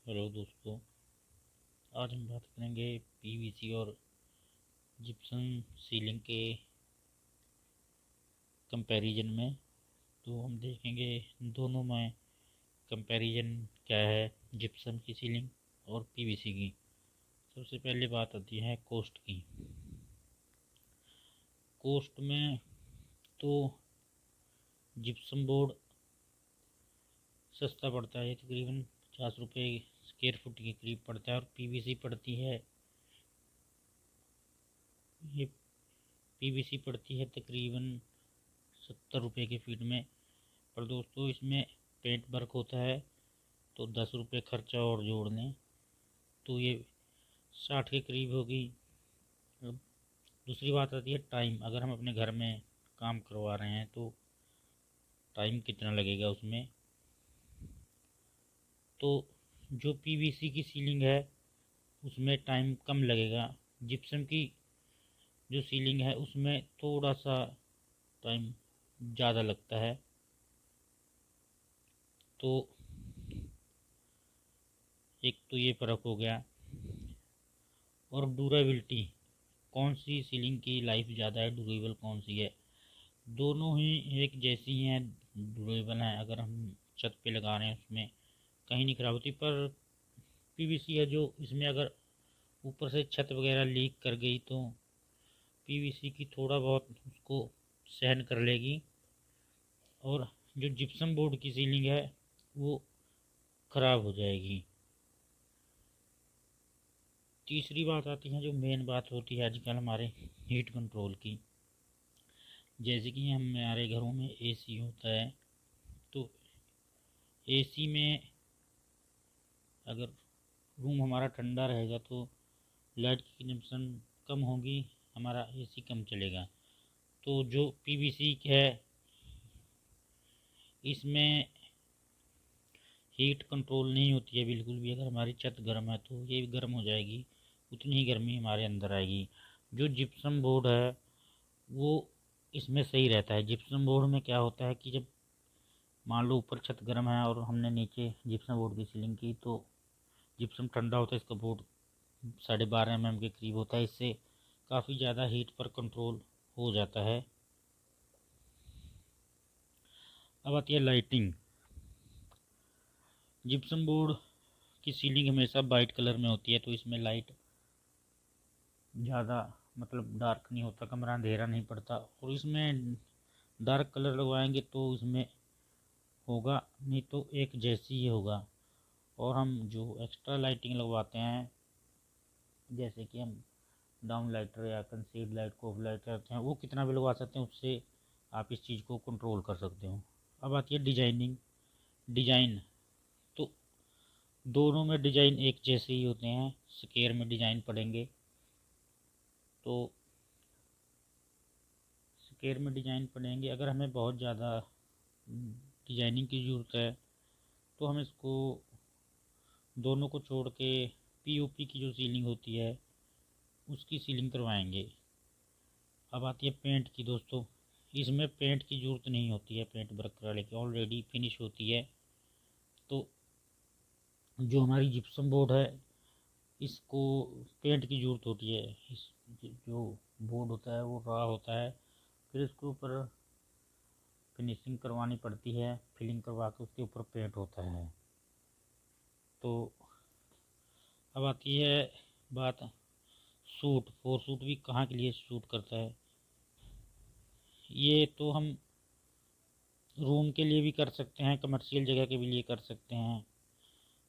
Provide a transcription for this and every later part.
Hello दोस्तों, आज हम बात करेंगे पीवीसी और जिप्सम सीलिंग के कंपैरिजन में। तो हम देखेंगे दोनों में कंपैरिजन क्या है, जिप्सम की सीलिंग और पीवीसी की। सबसे पहले बात आती है कॉस्ट की। कॉस्ट में तो जिप्सम बोर्ड सस्ता पड़ता है, तकरीबन 50 रुपये स्क्वायर फुट के करीब पड़ता है, और पीवीसी पड़ती है ये पीवीसी पड़ती है तकरीबन 70 रुपये के फीट में। पर दोस्तों, इसमें पेंट वर्क होता है, तो 10 रुपये खर्चा और जोड़ लें तो ये 60 के करीब होगी। अब दूसरी बात आती है टाइम। अगर हम अपने घर में काम करवा रहे हैं तो टाइम कितना लगेगा उसमें। तो जो पीवीसी की सीलिंग है उसमें टाइम कम लगेगा। जिप्सम की जो सीलिंग है उसमें थोड़ा सा टाइम ज़्यादा लगता है। तो एक तो ये फ़र्क हो गया। और ड्यूरेबिलिटी, कौन सी सीलिंग की लाइफ ज़्यादा है, ड्यूरेबल कौन सी है। दोनों ही एक जैसी हैं, ड्यूरेबल हैं। अगर हम छत पे लगा रहे हैं उसमें कहीं नहीं खराब होती। पर पीवीसी है जो इसमें अगर ऊपर से छत वगैरह लीक कर गई तो पीवीसी की थोड़ा बहुत उसको सहन कर लेगी। और जो जिप्सम बोर्ड की सीलिंग है वो ख़राब हो जाएगी। तीसरी बात आती है जो मेन बात होती है आजकल हमारे हीट कंट्रोल की। जैसे कि हमारे घरों में एसी होता है, तो एसी में अगर रूम हमारा ठंडा रहेगा तो लाइट की कंजम्पशन कम होगी, हमारा एसी कम चलेगा। तो जो पीवीसी है इसमें हीट कंट्रोल नहीं होती है बिल्कुल भी। अगर हमारी छत गर्म है तो ये गर्म हो जाएगी, उतनी ही गर्मी हमारे अंदर आएगी। जो जिप्सम बोर्ड है वो इसमें सही रहता है। जिप्सम बोर्ड में क्या होता है कि जब मान लो ऊपर छत गर्म है और हमने नीचे जिप्सम बोर्ड की सीलिंग की, तो जिप्सम ठंडा होता है, इसका बोर्ड 12.5 mm के करीब होता है। इससे काफ़ी ज़्यादा हीट पर कंट्रोल हो जाता है। अब आती है लाइटिंग। जिप्सम बोर्ड की सीलिंग हमेशा वाइट कलर में होती है, तो इसमें लाइट ज़्यादा मतलब डार्क नहीं होता, कमरा अंधेरा नहीं पड़ता। और इसमें डार्क कलर लगवाएंगे तो इसमें होगा नहीं तो एक जैसी ही होगा। और हम जो एक्स्ट्रा लाइटिंग लगवाते हैं, जैसे कि हम डाउन लाइटर या कंसील्ड लाइट को लाइट करते हैं, वो कितना भी लगवा सकते हैं, उससे आप इस चीज़ को कंट्रोल कर सकते हो। अब आती है डिजाइन। तो दोनों में डिजाइन एक जैसे ही होते हैं, स्क्वायर में डिजाइन पड़ेंगे। तो स्क्वायर में डिजाइन पड़ेंगे। अगर हमें बहुत ज़्यादा डिजाइनिंग की ज़रूरत है तो हम इसको दोनों को छोड़ के पीओपी की जो सीलिंग होती है उसकी सीलिंग करवाएंगे। अब आती है पेंट की दोस्तों। इसमें पेंट की ज़रूरत नहीं होती है, पेंट वर्क कराने की ऑलरेडी फिनिश होती है। तो जो हमारी जिप्सम बोर्ड है इसको पेंट की ज़रूरत होती है। इस जो बोर्ड होता है वो रॉ होता है, फिर इसके ऊपर फिनिशिंग करवानी पड़ती है, फिलिंग करवा के उसके ऊपर पेंट होता है। तो अब आती है बात सूट। फोर सूट भी कहाँ के लिए सूट करता है, ये तो हम रूम के लिए भी कर सकते हैं, कमर्शियल जगह के भी लिए कर सकते हैं।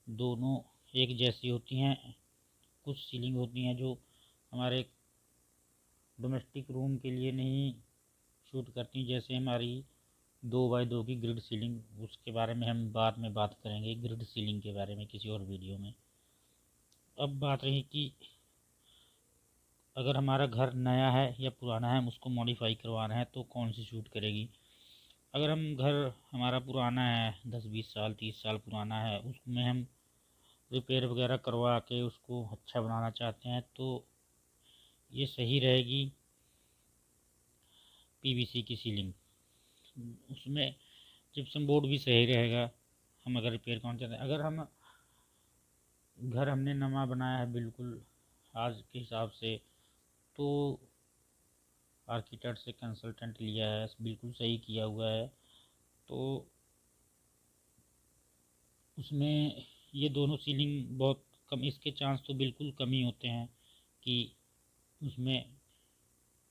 दोनों एक जैसी होती हैं। कुछ सीलिंग होती हैं जो हमारे डोमेस्टिक रूम के लिए नहीं शूट करती, जैसे हमारी 2x2 की ग्रिड सीलिंग। उसके बारे में हम बाद में बात करेंगे, ग्रिड सीलिंग के बारे में किसी और वीडियो में। अब बात रही कि अगर हमारा घर नया है या पुराना है, हम उसको मॉडिफाई करवा रहे हैं तो कौन सी शूट करेगी। अगर हम घर हमारा पुराना है, 10-20 साल 30 साल पुराना है, उसमें हम रिपेयर वगैरह करवा के उसको अच्छा बनाना चाहते हैं तो ये सही रहेगी पीवीसी की सीलिंग। उसमें जिप्सम बोर्ड भी सही रहेगा हम अगर रिपेयर करना चाहते हैं। अगर हम घर हमने नवा बनाया है बिल्कुल आज के हिसाब से, तो आर्किटेक्ट से कंसल्टेंट लिया है, बिल्कुल सही किया हुआ है। तो उसमें ये दोनों सीलिंग बहुत कम, इसके चांस तो बिल्कुल कम ही होते हैं कि उसमें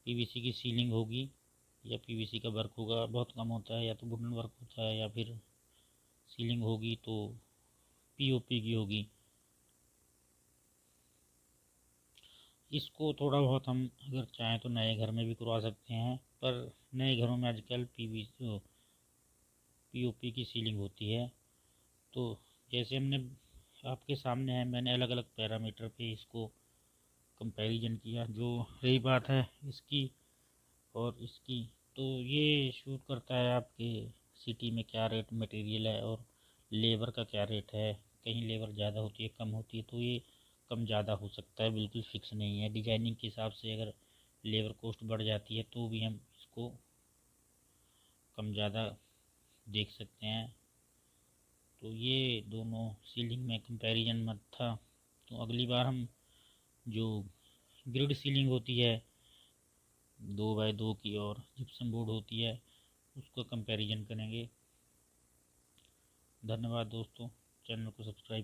पीवीसी की सीलिंग होगी या पीवीसी का वर्क होगा, बहुत कम होता है। या तो वुडन वर्क होता है या फिर सीलिंग होगी तो पीओपी की होगी। इसको थोड़ा बहुत हम अगर चाहें तो नए घर में भी करवा सकते हैं, पर नए घरों में आजकल पीओपी की सीलिंग होती है। तो जैसे हमने आपके सामने है, मैंने अलग अलग पैरामीटर पे इसको कंपैरिजन किया। जो रही बात है इसकी और इसकी, तो ये शूट करता है आपके सिटी में क्या रेट मटेरियल है और लेबर का क्या रेट है। कहीं लेबर ज़्यादा होती है कम होती है, तो ये कम ज़्यादा हो सकता है, बिल्कुल फिक्स नहीं है। डिजाइनिंग के हिसाब से अगर लेबर कॉस्ट बढ़ जाती है तो भी हम इसको कम ज़्यादा देख सकते हैं। तो ये दोनों सीलिंग में कंपैरिजन मत था। तो अगली बार हम जो ग्रिड सीलिंग होती है 2x2 की और जिप्सम बोर्ड होती है उसका कंपैरिजन करेंगे। धन्यवाद दोस्तों, चैनल को सब्सक्राइब